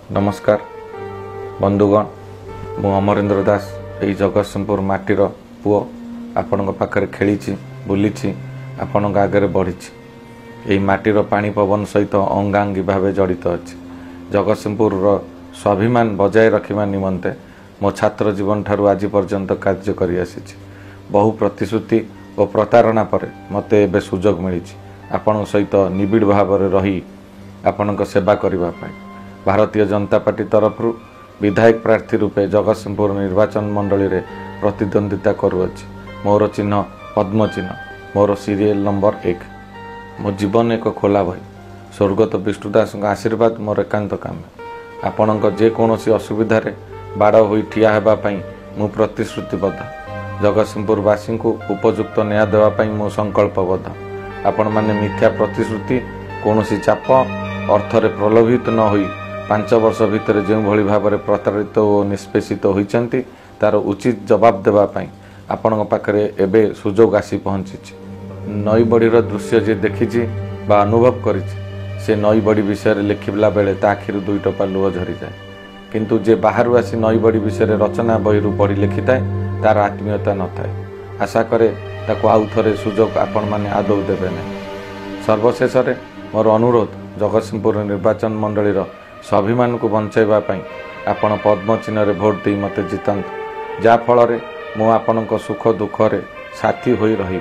नमस्कार बंधुगण मु अमरेंद्र दास यही जगतसिंहपुर माटीर पुओ आपण पाखे खेली बुली आपण आगे बढ़ी यही माटीर पानी पवन सहित अंगांगी भाव जड़ित अच्छी जगतसिंहपुर स्वाभिमान बजाय रखा निमंते मो छात्र जीवन ठारू आज पर्यंत कार्य कर बहु प्रतिश्रुति और प्रतारणा पर मते एबे सुजोग मिली आपण सहित निबिड़ भाव रही आपण सेवा करने भारतीय जनता पार्टी तरफ विधायक प्रार्थी रूपे जगतसिंहपुर निर्वाचन मंडली रे प्रतिद्वंदिता करुअछि। मोर चिन्ह पद्म चिन्ह, मोर सीरियल नंबर 1। मो जीवन एक खोला भई स्वर्गत विष्णुदास आशीर्वाद मोर एकांत काम। आपण जेकोसी असुविधा बाड़ हो ठिया हेबापी मु प्रतिश्रुतिबद्ध। जगतसिंहपुरवासी को उपयुक्त न्याय देवाई मु संकल्पबद्ध। आपण माने मिथ्या प्रतिश्रुति कौनसी चाप अर्थरे प्रलोभित न होई 5 वर्ष भितर जो भली भाव में प्रतारित और निष्पेषित होती तार उचित जवाब देवाई आपण पाखे एबे सुजोग आसी पहुँची। नई बड़ीर दृश्य जे देखी बा अनुभव करी से नई बड़ी विषय लिखला बेले ता आखिर 2 टपा लुह झरी जाए, किंतु जे बाहर आसी नई बड़ी विषय रचना बही पढ़ी लिखि थाए तार आत्मीयता न थाए। आशा करे ताको आउ थरे सुजोग आपण माने आदौ देबे नहीं। सर्वशेष मोर अनुरोध जगतसिंहपुर निर्वाचन मंडलीर स्वाभिमान को बंचाइबापी आपण पद्म चिन्ह भोट दे मते जितांत, जा फल मु आपण सुख दुख रे साथी होई रही।